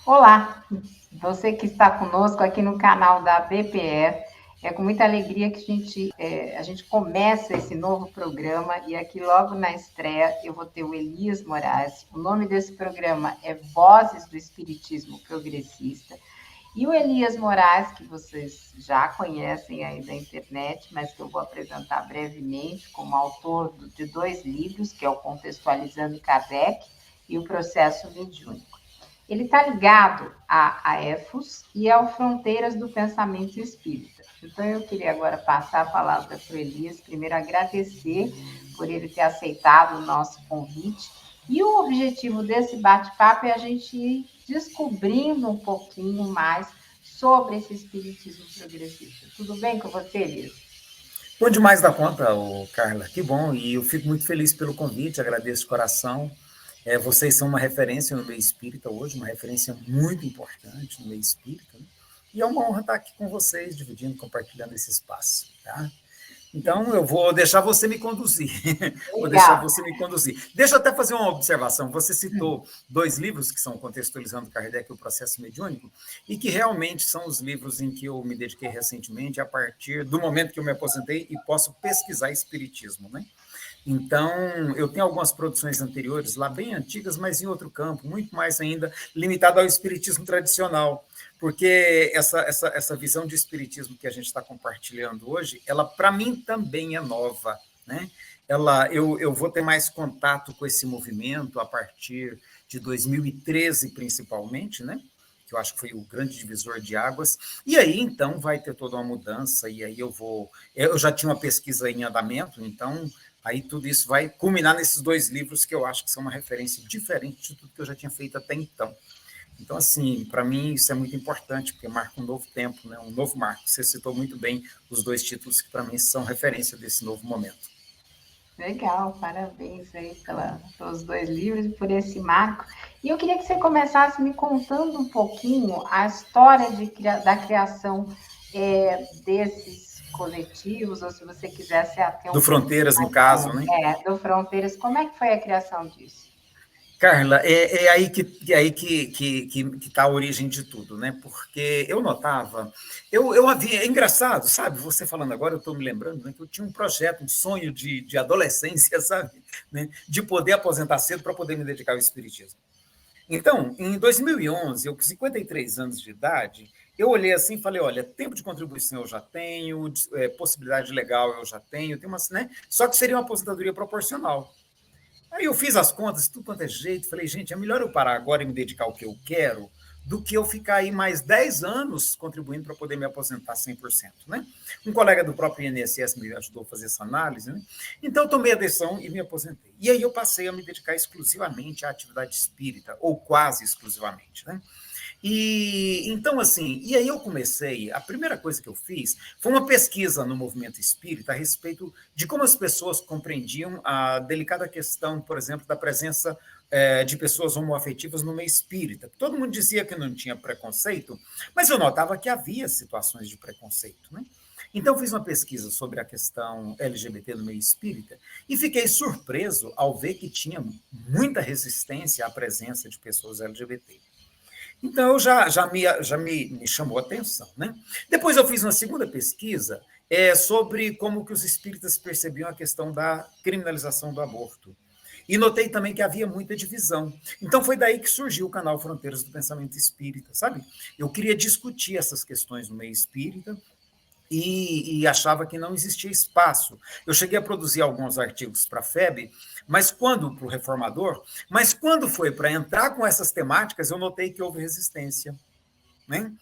Olá, você que está conosco aqui no canal da BPE. É com muita alegria que a gente começa esse novo programa e aqui logo na estreia eu vou ter o Elias Moraes. O nome desse programa é Vozes do Espiritismo Progressista. E o Elias Moraes, que vocês já conhecem aí da internet, mas que eu vou apresentar brevemente como autor de dois livros, que é o Contextualizando Kardec e o Processo Mediúnico. Ele está ligado à EFOS e ao Fronteiras do Pensamento Espírita. Então, eu queria agora passar a palavra para o Elias, primeiro agradecer por ele ter aceitado o nosso convite. E o objetivo desse bate-papo é a gente ir descobrindo um pouquinho mais sobre esse espiritismo progressista. Tudo bem com você, Elias? Bom demais da conta, Carla. Que bom. E eu fico muito feliz pelo convite, agradeço de coração. Vocês são uma referência no meio espírita hoje, uma referência muito importante no meio espírita. Né? E é uma honra estar aqui com vocês, dividindo, compartilhando esse espaço. Tá? Então, eu vou deixar você me conduzir. Vou deixar Legal. você me conduzir. Deixa eu até fazer uma observação. Você citou dois livros que são Contextualizando Kardec e o Processo Mediúnico, e que realmente são os livros em que eu me dediquei recentemente, a partir do momento que eu me aposentei e posso pesquisar espiritismo, né? Então, eu tenho algumas produções anteriores lá, bem antigas, mas em outro campo, muito mais ainda limitado ao espiritismo tradicional, porque essa visão de espiritismo que a gente está compartilhando hoje, ela, para mim, também é nova, né? Eu vou ter mais contato com esse movimento a partir de 2013, principalmente, né? Que eu acho que foi o grande divisor de águas, e aí, então, vai ter toda uma mudança, e aí eu já tinha uma pesquisa em andamento, então aí tudo isso vai culminar nesses dois livros que eu acho que são uma referência diferente de tudo que eu já tinha feito até então. Então, assim, para mim isso é muito importante, porque marca um novo tempo, né? Um novo marco. Você citou muito bem os dois títulos que para mim são referência desse novo momento. Legal, parabéns aí pelos dois livros e por esse marco. E eu queria que você começasse me contando um pouquinho a história da criação desses coletivos, ou se você quisesse até Do um pouquinho Fronteiras, no mais caso, longe, né? do Fronteiras. Como é que foi a criação disso? Carla, é aí que está a origem de tudo, né? Porque eu notava, eu havia, é engraçado, sabe? Você falando agora, eu estou me lembrando, né, que eu tinha um projeto, um sonho de adolescência, sabe? Né? De poder aposentar cedo para poder me dedicar ao espiritismo. Então, em 2011, eu com 53 anos de idade, eu olhei assim e falei, olha, tempo de contribuição eu já tenho, possibilidade legal eu já tenho umas, né? Só que seria uma aposentadoria proporcional. Aí eu fiz as contas, tudo quanto é jeito, falei, gente, é melhor eu parar agora e me dedicar ao que eu quero do que eu ficar aí mais 10 anos contribuindo para poder me aposentar 100%, né? Um colega do próprio INSS me ajudou a fazer essa análise, né? Então eu tomei a decisão e me aposentei. E aí eu passei a me dedicar exclusivamente à atividade espírita, ou quase exclusivamente, né? E então, assim, e aí eu comecei, a primeira coisa que eu fiz foi uma pesquisa no movimento espírita a respeito de como as pessoas compreendiam a delicada questão, por exemplo, da presença de pessoas homoafetivas no meio espírita. Todo mundo dizia que não tinha preconceito, mas eu notava que havia situações de preconceito, né? Então, fiz uma pesquisa sobre a questão LGBT no meio espírita e fiquei surpreso ao ver que tinha muita resistência à presença de pessoas LGBT. Então, me chamou a atenção. Né? Depois eu fiz uma segunda pesquisa sobre como que os espíritas percebiam a questão da criminalização do aborto. E notei também que havia muita divisão. Então, foi daí que surgiu o canal Fronteiras do Pensamento Espírita, sabe? Eu queria discutir essas questões no meio espírita, e achava que não existia espaço. Eu cheguei a produzir alguns artigos para a FEB, mas quando para o Reformador, mas quando foi para entrar com essas temáticas, eu notei que houve resistência, né?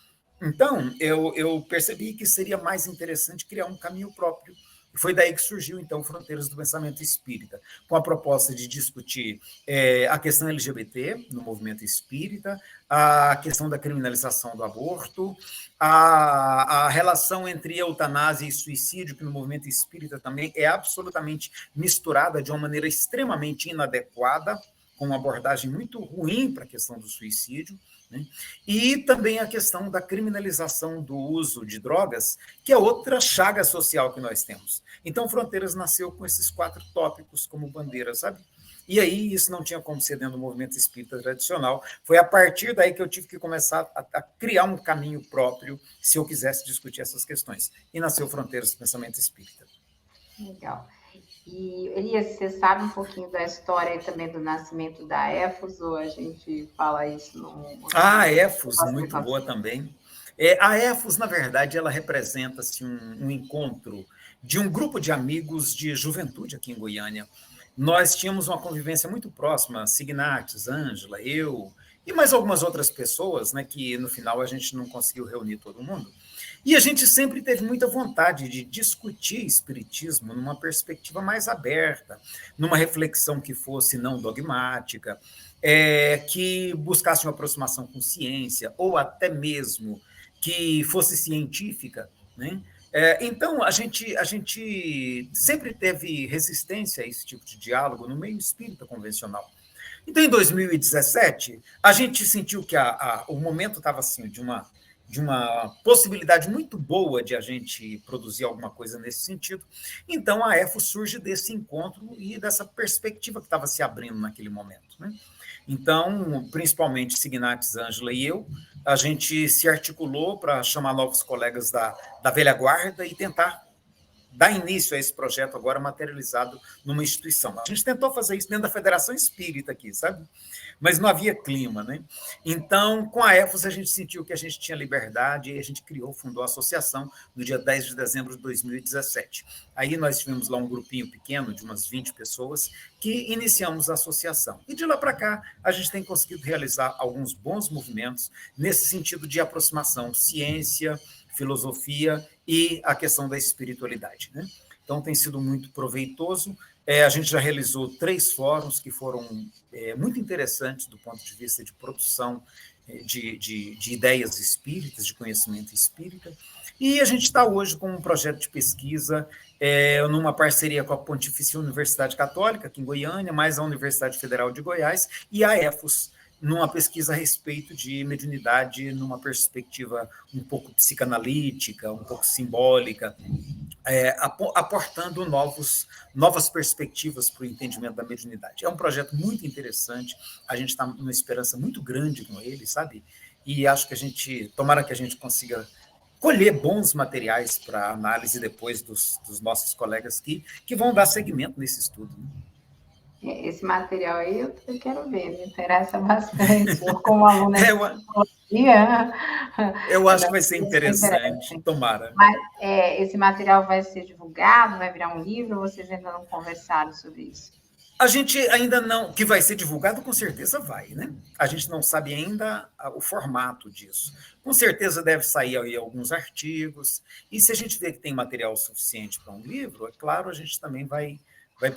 Então, eu percebi que seria mais interessante criar um caminho próprio. Foi daí que surgiu, então, Fronteiras do Pensamento Espírita, com a proposta de discutir a questão LGBT no movimento espírita, a questão da criminalização do aborto, a relação entre eutanásia e suicídio, que no movimento espírita também é absolutamente misturada de uma maneira extremamente inadequada, com uma abordagem muito ruim para a questão do suicídio, né? E também a questão da criminalização do uso de drogas, que é outra chaga social que nós temos. Então, Fronteiras nasceu com esses 4 tópicos como bandeira, sabe? E aí isso não tinha como ser dentro do movimento espírita tradicional. Foi a partir daí que eu tive que começar a criar um caminho próprio se eu quisesse discutir essas questões. E nasceu Fronteiras do Pensamento Espírita. Legal. E, Elias, você sabe um pouquinho da história também do nascimento da EFOS, ou a gente fala isso no... A EFOS, muito boa também. A EFOS, na verdade, ela representa assim, um encontro de um grupo de amigos de juventude aqui em Goiânia. Nós tínhamos uma convivência muito próxima, Signates, Ângela, eu e mais algumas outras pessoas, né, que no final a gente não conseguiu reunir todo mundo. E a gente sempre teve muita vontade de discutir espiritismo numa perspectiva mais aberta, numa reflexão que fosse não dogmática, que buscasse uma aproximação com ciência, ou até mesmo que fosse científica, né? Então, a gente sempre teve resistência a esse tipo de diálogo no meio espírita convencional. Então, em 2017, a gente sentiu que o momento estava assim, de uma possibilidade muito boa de a gente produzir alguma coisa nesse sentido. Então, a EFO surge desse encontro e dessa perspectiva que estava se abrindo naquele momento, né? Então, principalmente Signates, Ângela e eu, a gente se articulou para chamar novos colegas da velha guarda e tentar dar início a esse projeto agora materializado numa instituição. A gente tentou fazer isso dentro da Federação Espírita aqui, sabe? Mas não havia clima, né? Então, com a EFOS, a gente sentiu que a gente tinha liberdade e a gente fundou a associação no dia 10 de dezembro de 2017. Aí nós tivemos lá um grupinho pequeno de umas 20 pessoas que iniciamos a associação. E de lá para cá, a gente tem conseguido realizar alguns bons movimentos nesse sentido de aproximação, ciência, filosofia e a questão da espiritualidade, né? Então, tem sido muito proveitoso. A gente já realizou 3 fóruns que foram muito interessantes do ponto de vista de produção de ideias espíritas, de conhecimento espírita. E a gente está hoje com um projeto de pesquisa numa parceria com a Pontifícia Universidade Católica, aqui em Goiânia, mais a Universidade Federal de Goiás e a EFOS, numa pesquisa a respeito de mediunidade numa perspectiva um pouco psicanalítica, um pouco simbólica, aportando novas perspectivas para o entendimento da mediunidade. É um projeto muito interessante, a gente está numa esperança muito grande com ele, sabe? E acho que tomara que a gente consiga colher bons materiais para análise depois dos nossos colegas que vão dar seguimento nesse estudo, né? Esse material aí eu quero ver, me interessa bastante. Eu, como aluna de psicologia, eu acho que vai ser interessante, tomara. Mas esse material vai ser divulgado, vai virar um livro, ou vocês ainda não conversaram sobre isso? A gente ainda não... Que vai ser divulgado, com certeza vai, né? A gente não sabe ainda o formato disso. Com certeza deve sair aí alguns artigos, e se a gente vê que tem material suficiente para um livro, é claro, a gente também vai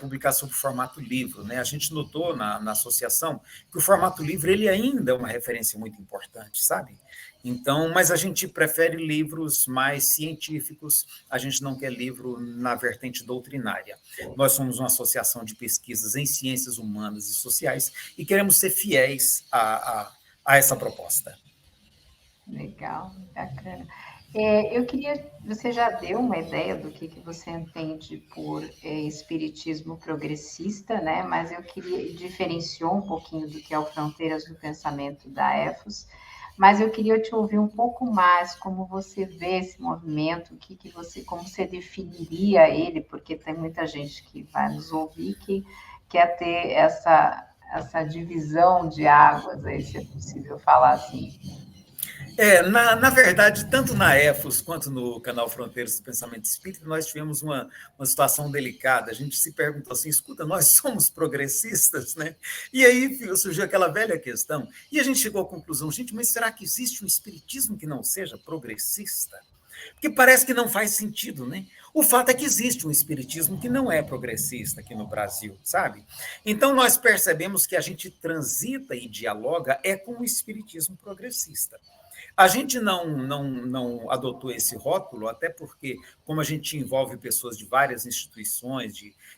publicar sob o formato livro, né? A gente notou na associação que o formato livro ele ainda é uma referência muito importante, sabe? Então, mas a gente prefere livros mais científicos, a gente não quer livro na vertente doutrinária. Nós somos uma associação de pesquisas em ciências humanas e sociais e queremos ser fiéis a essa proposta. Legal, bacana. Você já deu uma ideia do que você entende por espiritismo progressista, né? Mas eu diferenciou um pouquinho do que é o Fronteiras do Pensamento da EFOS, mas eu queria te ouvir um pouco mais como você vê esse movimento, como você definiria ele, porque tem muita gente que vai nos ouvir que quer ter essa divisão de águas, aí se é possível falar assim. Na verdade, tanto na EFOS quanto no canal Fronteiras do Pensamento Espírita, nós tivemos uma situação delicada. A gente se perguntou assim, escuta, nós somos progressistas, né? E aí surgiu aquela velha questão, e a gente chegou à conclusão, gente, mas será que existe um espiritismo que não seja progressista? Porque parece que não faz sentido, né? O fato é que existe um espiritismo que não é progressista aqui no Brasil, sabe? Então, nós percebemos que a gente transita e dialoga com o espiritismo progressista. A gente não adotou esse rótulo, até porque, como a gente envolve pessoas de várias instituições,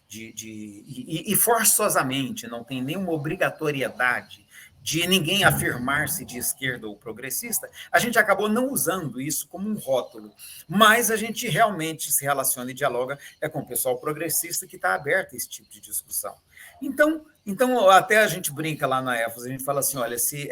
e forçosamente não tem nenhuma obrigatoriedade de ninguém afirmar-se de esquerda ou progressista, a gente acabou não usando isso como um rótulo. Mas a gente realmente se relaciona e dialoga com o pessoal progressista que está aberto a esse tipo de discussão. Então, Então, até a gente brinca lá na EFOS, a gente fala assim, olha, se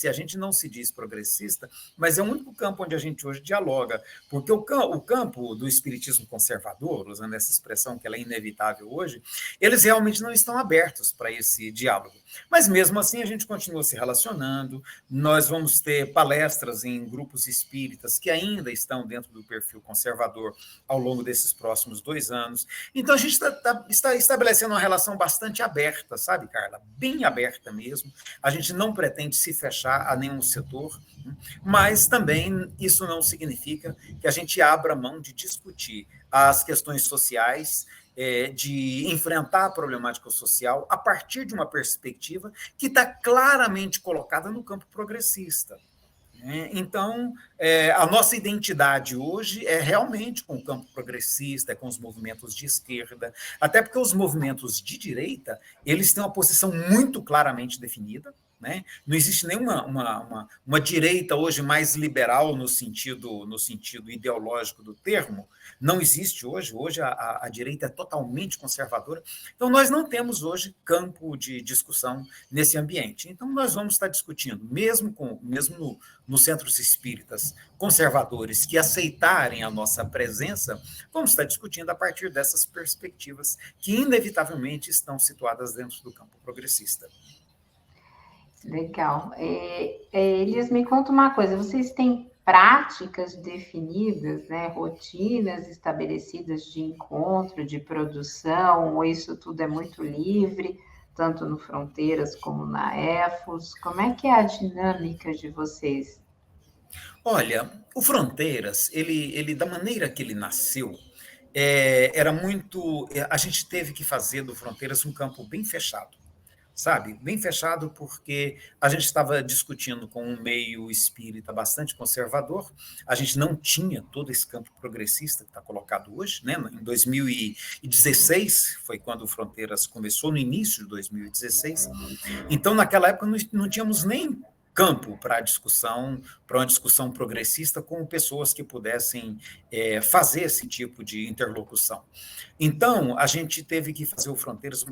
a gente não se diz progressista, mas é o único campo onde a gente hoje dialoga, porque o campo do espiritismo conservador, usando essa expressão que ela é inevitável hoje, eles realmente não estão abertos para esse diálogo. Mas, mesmo assim, a gente continua se relacionando, nós vamos ter palestras em grupos espíritas que ainda estão dentro do perfil conservador ao longo desses próximos 2 anos. Então, a gente está estabelecendo uma relação bastante aberta, sabe, Carla? Bem aberta mesmo. A gente não pretende se fechar a nenhum setor, mas também isso não significa que a gente abra mão de discutir as questões sociais, de enfrentar a problemática social a partir de uma perspectiva que está claramente colocada no campo progressista. Então, a nossa identidade hoje é realmente com o campo progressista, é com os movimentos de esquerda, até porque os movimentos de direita, eles têm uma posição muito claramente definida, né? Não existe nenhuma uma direita hoje mais liberal no sentido ideológico do termo, não existe hoje. Hoje a direita é totalmente conservadora. Então, nós não temos hoje campo de discussão nesse ambiente. Então, nós vamos estar discutindo, mesmo nos centros espíritas conservadores que aceitarem a nossa presença, vamos estar discutindo a partir dessas perspectivas que, inevitavelmente, estão situadas dentro do campo progressista. Legal. Elias, me conta uma coisa, vocês têm práticas definidas, né, rotinas estabelecidas de encontro, de produção, ou isso tudo é muito livre, tanto no Fronteiras como na EFOS? Como é que é a dinâmica de vocês? Olha, o Fronteiras, ele da maneira que ele nasceu, era muito. A gente teve que fazer do Fronteiras um campo bem fechado, sabe? Bem fechado, porque a gente estava discutindo com um meio espírita bastante conservador, a gente não tinha todo esse campo progressista que está colocado hoje, né? Em 2016 foi quando o Fronteiras começou, no início de 2016. Então, naquela época, não tínhamos nem campo para uma discussão progressista com pessoas que pudessem fazer esse tipo de interlocução. Então, a gente teve que fazer o Fronteiras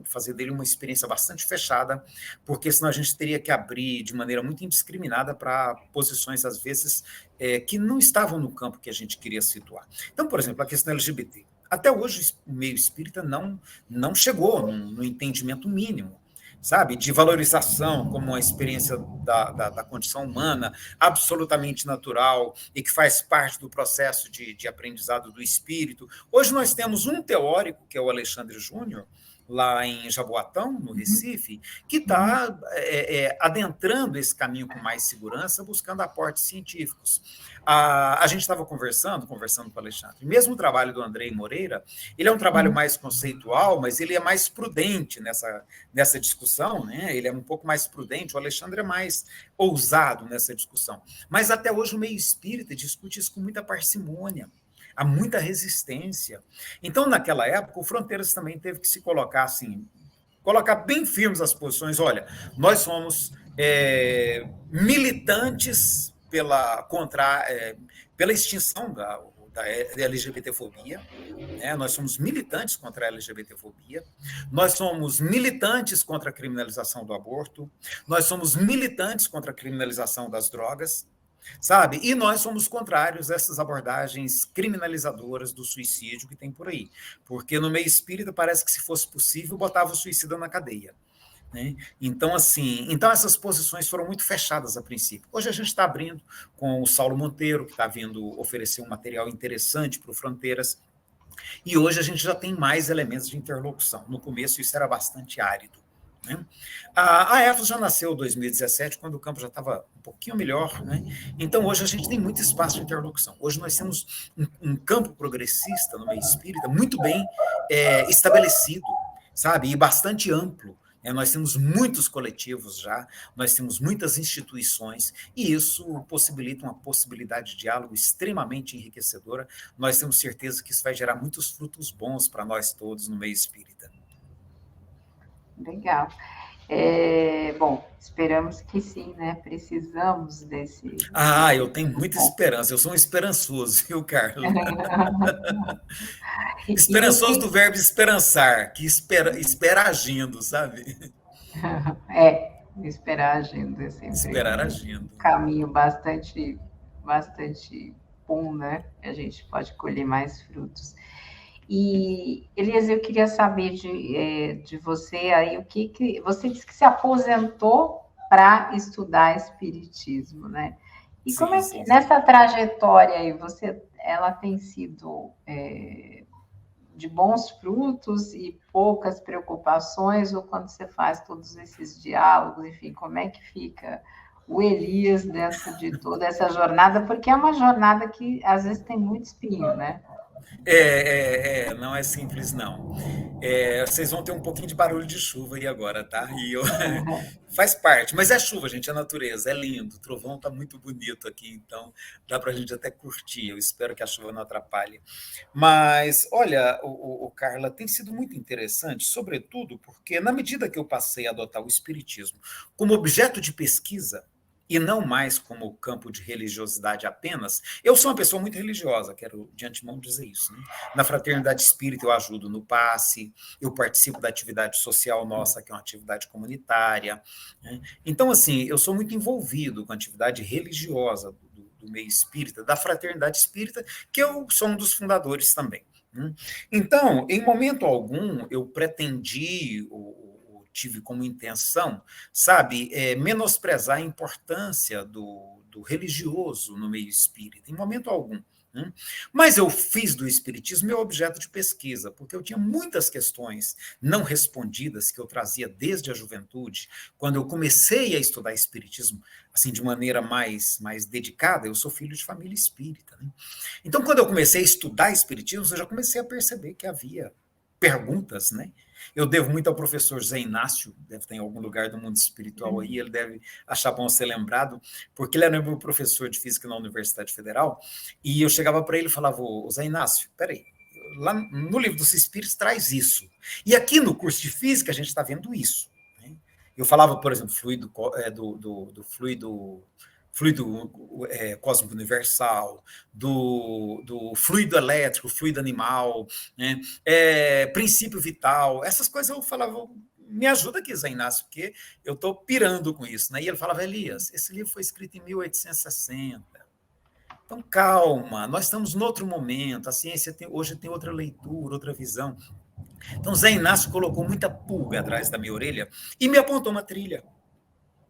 fazer dele uma experiência bastante fechada, porque senão a gente teria que abrir de maneira muito indiscriminada para posições, às vezes, que não estavam no campo que a gente queria situar. Então, por exemplo, a questão LGBT. Até hoje, o meio espírita não chegou no entendimento mínimo, sabe, de valorização como uma experiência da condição humana absolutamente natural e que faz parte do processo de aprendizado do espírito. Hoje nós temos um teórico, que é o Alexandre Júnior, lá em Jaboatão, no Recife, que está adentrando esse caminho com mais segurança, buscando aportes científicos. A gente estava conversando com o Alexandre. Mesmo o trabalho do Andrei Moreira, ele é um trabalho mais conceitual, mas ele é mais prudente nessa discussão, né? Ele é um pouco mais prudente, o Alexandre é mais ousado nessa discussão. Mas até hoje o meio espírita discute isso com muita parcimônia, há muita resistência. Então, naquela época, o Fronteiras também teve que se colocar assim, colocar bem firmes as posições. Olha, nós somos militantes pela extinção da LGBTfobia, né? Nós somos militantes contra a LGBTfobia, nós somos militantes contra a criminalização do aborto, nós somos militantes contra a criminalização das drogas, sabe? E nós somos contrários a essas abordagens criminalizadoras do suicídio que tem por aí, porque no meio espírita parece que, se fosse possível, botava o suicida na cadeia, né? Então, assim, essas posições foram muito fechadas a princípio. Hoje a gente está abrindo com o Saulo Monteiro, que está vindo oferecer um material interessante para o Fronteiras, e hoje a gente já tem mais elementos de interlocução. No começo isso era bastante árido, né? A EFOS já nasceu em 2017, quando o campo já estava um pouquinho melhor, né? Então, hoje a gente tem muito espaço de interlocução. Hoje nós temos um campo progressista no meio espírita muito bem estabelecido, sabe? E bastante amplo. Nós temos muitos coletivos já, nós temos muitas instituições, e isso possibilita uma possibilidade de diálogo extremamente enriquecedora. Nós temos certeza que isso vai gerar muitos frutos bons para nós todos no meio espírita. Legal. Bom, esperamos que sim, né? Precisamos Eu tenho muita esperança, eu sou um esperançoso, viu, Carla? E Esperançoso do você verbo esperançar, que espera agindo, sabe? esperar agindo é sempre Esperar um agindo. caminho bastante bom, né? A gente pode colher mais frutos. E, Elias, eu queria saber de você aí que você disse que se aposentou para estudar espiritismo, né? E como Sim, é que sim, sim. nessa trajetória aí ela tem sido de bons frutos e poucas preocupações, ou quando você faz todos esses diálogos, enfim, como é que fica o Elias dentro de toda essa jornada? Porque é uma jornada que às vezes tem muito espinho, né? Não é simples, não. Vocês vão ter um pouquinho de barulho de chuva aí agora, tá? Faz parte, mas é chuva, gente, é natureza, é lindo. O trovão tá muito bonito aqui, então dá para a gente até curtir. Eu espero que a chuva não atrapalhe. Mas, olha, o Carla, tem sido muito interessante, sobretudo porque, na medida que eu passei a adotar o Espiritismo como objeto de pesquisa, e não mais como campo de religiosidade apenas, eu sou uma pessoa muito religiosa, quero de antemão dizer isso. Né? Na Fraternidade Espírita eu ajudo no passe, eu participo da atividade social nossa, que é uma atividade comunitária. Né? Então, assim, eu sou muito envolvido com a atividade religiosa do meio espírita, da Fraternidade Espírita, que eu sou um dos fundadores também. Né? Então, em momento algum, eu pretendi tive como intenção, sabe, menosprezar a importância do religioso no meio espírita, em momento algum. Né? Mas eu fiz do espiritismo meu objeto de pesquisa, porque eu tinha muitas questões não respondidas que eu trazia desde a juventude. Quando eu comecei a estudar espiritismo, assim, de maneira mais dedicada, eu sou filho de família espírita. Né? Então, quando eu comecei a estudar espiritismo, eu já comecei a perceber que havia perguntas, né? Eu devo muito ao professor Zé Inácio, deve estar em algum lugar do mundo espiritual aí, ele deve achar bom ser lembrado, porque ele era meu professor de física na Universidade Federal, e eu chegava para ele e falava, ô Zé Inácio, peraí, lá no livro dos Espíritos traz isso. E aqui no curso de física a gente está vendo isso. Né? Eu falava, por exemplo, do fluido cósmico universal, do fluido elétrico, fluido animal, né? Princípio vital, essas coisas eu falava, me ajuda aqui, Zé Inácio, porque eu estou pirando com isso. Né? E ele falava, Elias, esse livro foi escrito em 1860. Então, calma, nós estamos em outro momento, a ciência hoje tem outra leitura, outra visão. Então, Zé Inácio colocou muita pulga atrás da minha orelha e me apontou uma trilha.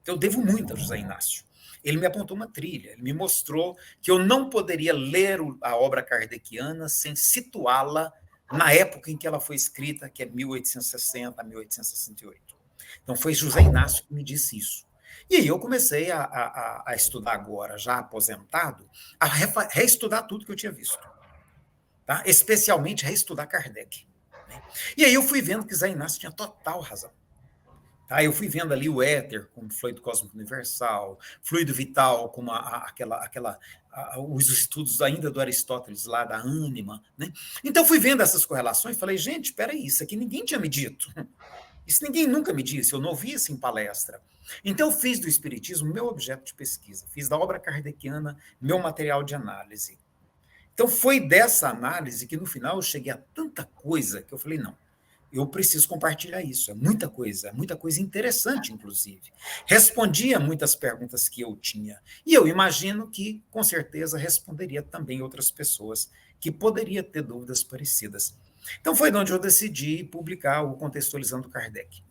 Eu devo muito ao José Inácio. Ele me apontou uma trilha, ele me mostrou que eu não poderia ler a obra kardeciana sem situá-la na época em que ela foi escrita, que é 1860 a 1868. Então, foi José Inácio que me disse isso. E aí eu comecei a estudar agora, já aposentado, a reestudar tudo que eu tinha visto. Tá? Especialmente reestudar Kardec. Né? E aí eu fui vendo que José Inácio tinha total razão. Tá, eu fui vendo ali o éter como fluido cósmico universal, fluido vital como os estudos ainda do Aristóteles lá da ânima. Né? Então fui vendo essas correlações e falei, gente, espera aí, isso aqui ninguém tinha me dito. Isso ninguém nunca me disse, eu não ouvi isso em palestra. Então eu fiz do espiritismo meu objeto de pesquisa, fiz da obra kardeciana meu material de análise. Então foi dessa análise que no final eu cheguei a tanta coisa que eu falei, não, eu preciso compartilhar isso. É muita coisa interessante, inclusive. Respondia muitas perguntas que eu tinha. E eu imagino que, com certeza, responderia também outras pessoas que poderiam ter dúvidas parecidas. Então, foi de onde eu decidi publicar o Contextualizando Kardec.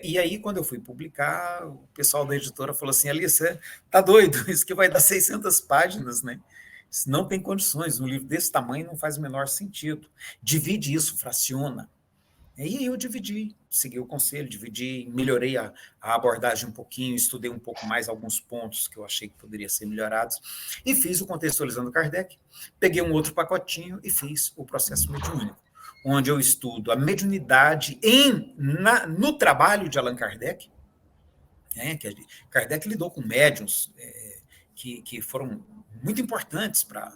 E aí, quando eu fui publicar, o pessoal da editora falou assim, Alice, você está doido? Isso que vai dar 600 páginas, né? Não tem condições, um livro desse tamanho não faz o menor sentido. Divide isso, fraciona. E aí eu dividi, segui o conselho, dividi, melhorei a abordagem um pouquinho, estudei um pouco mais alguns pontos que eu achei que poderiam ser melhorados, e fiz o Contextualizando Kardec, peguei um outro pacotinho e fiz o processo mediúnico, onde eu estudo a mediunidade no trabalho de Allan Kardec, que Kardec lidou com médiuns que foram muito importantes para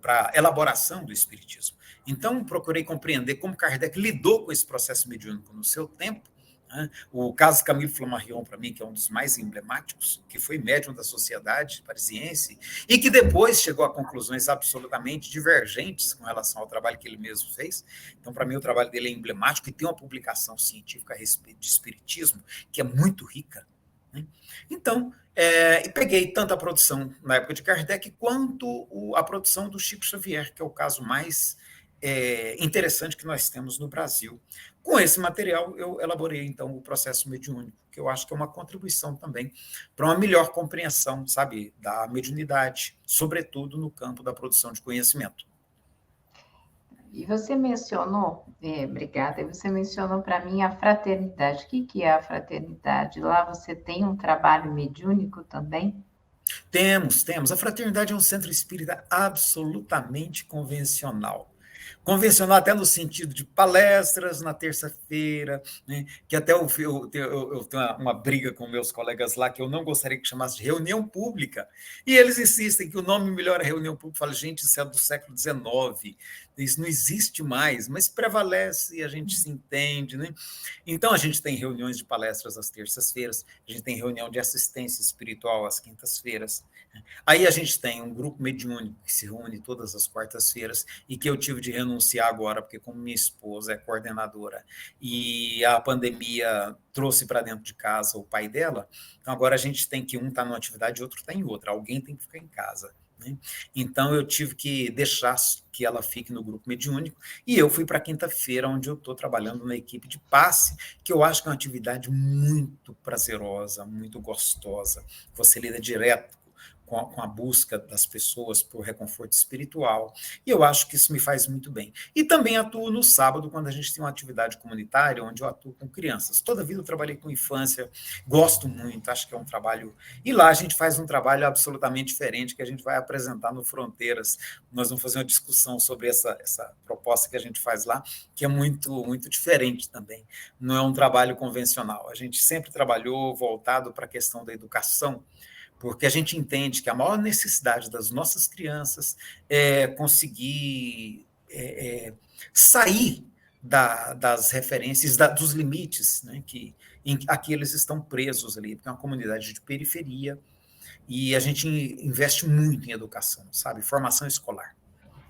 a elaboração do espiritismo. Então, procurei compreender como Kardec lidou com esse processo mediúnico no seu tempo, né? O caso Camille Flammarion, para mim, que é um dos mais emblemáticos, que foi médium da Sociedade Parisiense, e que depois chegou a conclusões absolutamente divergentes com relação ao trabalho que ele mesmo fez. Então, para mim, o trabalho dele é emblemático e tem uma publicação científica a respeito de espiritismo que é muito rica, né? Então, e peguei tanto a produção na época de Kardec quanto a produção do Chico Xavier, que é o caso mais interessante que nós temos no Brasil. Com esse material, eu elaborei, então, o processo mediúnico, que eu acho que é uma contribuição também para uma melhor compreensão, sabe, da mediunidade, sobretudo no campo da produção de conhecimento. E você mencionou, obrigada, você mencionou para mim a fraternidade. O que é a fraternidade? Lá você tem um trabalho mediúnico também? Temos. A fraternidade é um centro espírita absolutamente convencional. Convencional até no sentido de palestras na terça-feira, né? Que até eu tenho uma briga com meus colegas lá, que eu não gostaria que chamasse de reunião pública, e eles insistem que o nome melhor é reunião pública. Eu falo, gente, isso é do século XIX, isso não existe mais, mas prevalece e a gente se entende, né? Então, a gente tem reuniões de palestras às terças-feiras, a gente tem reunião de assistência espiritual às quintas-feiras. Aí a gente tem um grupo mediúnico que se reúne todas as quartas-feiras e que eu tive de renunciar agora, porque como minha esposa é coordenadora e a pandemia trouxe para dentro de casa o pai dela, então agora a gente tem que um está numa atividade e outro está em outra, alguém tem que ficar em casa, né? Então eu tive que deixar que ela fique no grupo mediúnico e eu fui para a quinta-feira, onde eu estou trabalhando na equipe de passe, que eu acho que é uma atividade muito prazerosa, muito gostosa. Você lida direto com a busca das pessoas por reconforto espiritual, e eu acho que isso me faz muito bem. E também atuo no sábado, quando a gente tem uma atividade comunitária, onde eu atuo com crianças. Toda a vida eu trabalhei com infância, gosto muito, acho que é um trabalho... E lá a gente faz um trabalho absolutamente diferente, que a gente vai apresentar no Fronteiras. Nós vamos fazer uma discussão sobre essa proposta que a gente faz lá, que é muito, muito diferente também. Não é um trabalho convencional. A gente sempre trabalhou voltado para a questão da educação, porque a gente entende que a maior necessidade das nossas crianças é conseguir sair das referências, dos limites, né, a que eles estão presos ali, porque é uma comunidade de periferia, e a gente investe muito em educação, sabe? Formação escolar.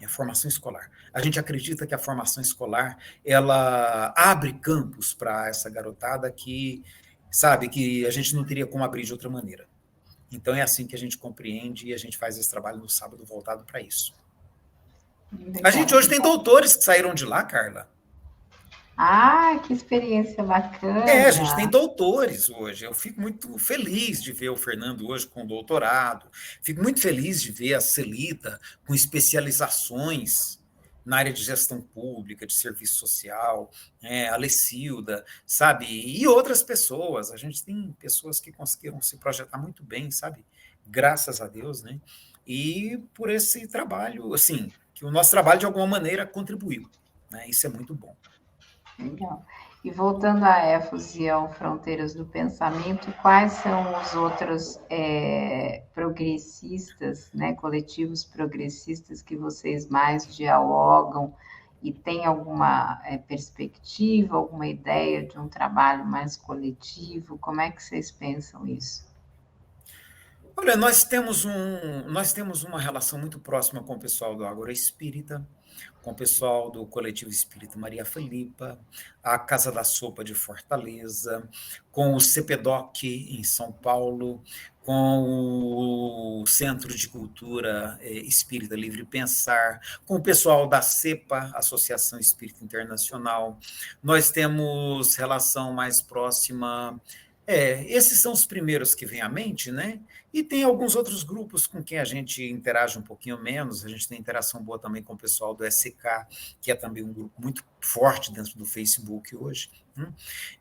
Formação escolar. A gente acredita que a formação escolar ela abre campos para essa garotada que, sabe, que a gente não teria como abrir de outra maneira. Então, é assim que a gente compreende e a gente faz esse trabalho no sábado voltado para isso. Legal. A gente hoje tem doutores que saíram de lá, Carla. Ah, que experiência bacana. A gente tem doutores hoje. Eu fico muito feliz de ver o Fernando hoje com doutorado. Fico muito feliz de ver a Celita com especializações na área de gestão pública, de serviço social, a Lecilda, sabe? E outras pessoas. A gente tem pessoas que conseguiram se projetar muito bem, sabe? Graças a Deus, né? E por esse trabalho, assim, que o nosso trabalho, de alguma maneira, contribuiu, né? Isso é muito bom. Legal. E voltando à EFOS e ao Fronteiras do Pensamento, quais são os outros progressistas, né, coletivos progressistas que vocês mais dialogam e tem alguma perspectiva, alguma ideia de um trabalho mais coletivo? Como é que vocês pensam isso? Olha, nós temos uma relação muito próxima com o pessoal do Ágora Espírita, com o pessoal do Coletivo Espírita Maria Filipa, a Casa da Sopa de Fortaleza, com o CPDOC em São Paulo, com o Centro de Cultura Espírita Livre Pensar, com o pessoal da CEPA, Associação Espírita Internacional. Nós temos relação mais próxima... esses são os primeiros que vêm à mente, né? E tem alguns outros grupos com quem a gente interage um pouquinho menos, a gente tem interação boa também com o pessoal do SK, que é também um grupo muito forte dentro do Facebook hoje.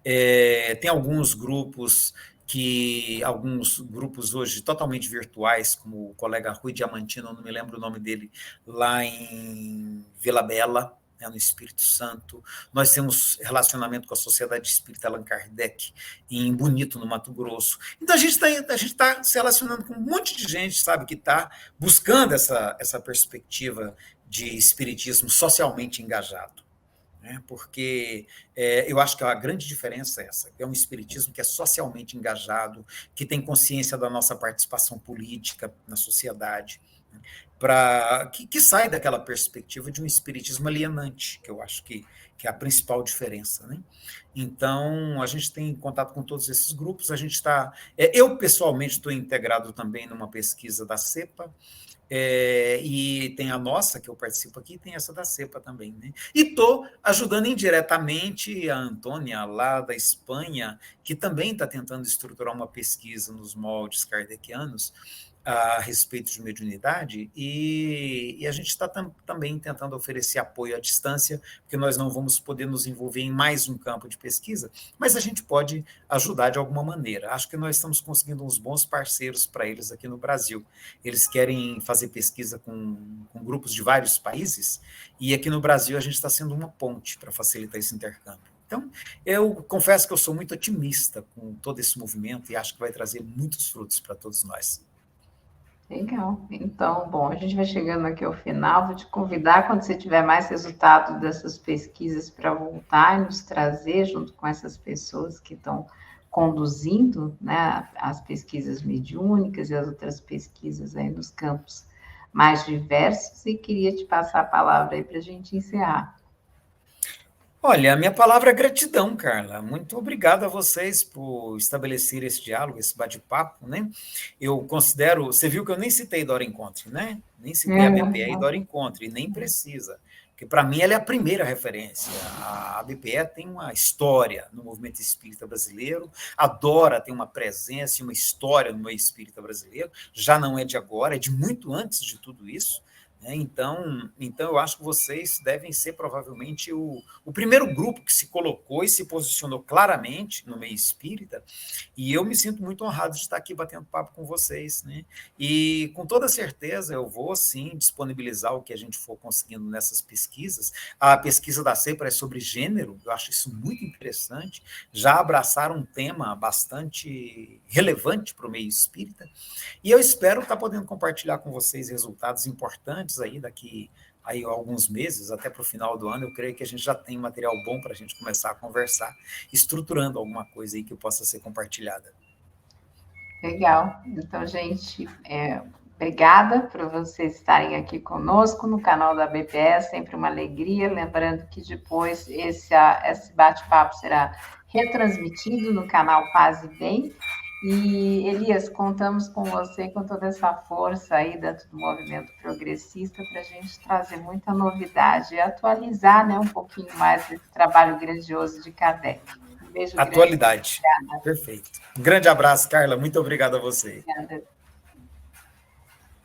Tem alguns grupos hoje totalmente virtuais, como o colega Rui Diamantino, não me lembro o nome dele, lá em Vila Bela, no Espírito Santo. Nós temos relacionamento com a Sociedade Espírita Allan Kardec em Bonito, no Mato Grosso. Então, a gente está se relacionando com um monte de gente, sabe, que está buscando essa perspectiva de espiritismo socialmente engajado. né? Porque eu acho que a grande diferença é essa, é um espiritismo que é socialmente engajado, que tem consciência da nossa participação política na sociedade, né? Que sai daquela perspectiva de um espiritismo alienante, que eu acho que é a principal diferença, né? Então, a gente tem contato com todos esses grupos, a gente está... eu, pessoalmente, estou integrado também numa pesquisa da CEPA, e tem a nossa, que eu participo aqui, e tem essa da CEPA também, né? E estou ajudando indiretamente a Antônia, lá da Espanha, que também está tentando estruturar uma pesquisa nos moldes kardecianos a respeito de mediunidade, e a gente está também tentando oferecer apoio à distância, porque nós não vamos poder nos envolver em mais um campo de pesquisa, mas a gente pode ajudar de alguma maneira. Acho que nós estamos conseguindo uns bons parceiros para eles aqui no Brasil. Eles querem fazer pesquisa com grupos de vários países, e aqui no Brasil a gente está sendo uma ponte para facilitar esse intercâmbio. Então, eu confesso que eu sou muito otimista com todo esse movimento e acho que vai trazer muitos frutos para todos nós. Legal. Então, bom, a gente vai chegando aqui ao final. Vou te convidar, quando você tiver mais resultado dessas pesquisas, para voltar e nos trazer, junto com essas pessoas que estão conduzindo, né, as pesquisas mediúnicas e as outras pesquisas aí nos campos mais diversos. E queria te passar a palavra aí para a gente encerrar. Olha, a minha palavra é gratidão, Carla. Muito obrigado a vocês por estabelecer esse diálogo, esse bate-papo, né? Eu considero, você viu que eu nem citei Dora Encontre, né? Nem citei a BPE e Dora Encontre, e nem precisa, porque para mim ela é a primeira referência. A BPE tem uma história no movimento espírita brasileiro, a Dora tem uma presença e uma história no meio espírita brasileiro, já não é de agora, é de muito antes de tudo isso. Então, eu acho que vocês devem ser provavelmente o primeiro grupo que se colocou e se posicionou claramente no meio espírita, e eu me sinto muito honrado de estar aqui batendo papo com vocês, né? E com toda certeza eu vou, sim, disponibilizar o que a gente for conseguindo nessas pesquisas. A pesquisa da CEPRA é sobre gênero, eu acho isso muito interessante, já abraçaram um tema bastante relevante para o meio espírita, e eu espero estar podendo compartilhar com vocês resultados importantes aí daqui aí alguns meses, até para o final do ano. Eu creio que a gente já tem material bom para a gente começar a conversar, estruturando alguma coisa aí que possa ser compartilhada. Legal. Então, gente, obrigada por vocês estarem aqui conosco no canal da BPE, sempre uma alegria. Lembrando que depois esse bate-papo será retransmitido no canal Paz e Bem. E, Elias, contamos com você, com toda essa força aí dentro do movimento progressista, para a gente trazer muita novidade e atualizar, né, um pouquinho mais esse trabalho grandioso de Kardec. Um beijo Atualidade. Grande. Perfeito. Um grande abraço, Carla. Muito obrigado a você. Obrigada.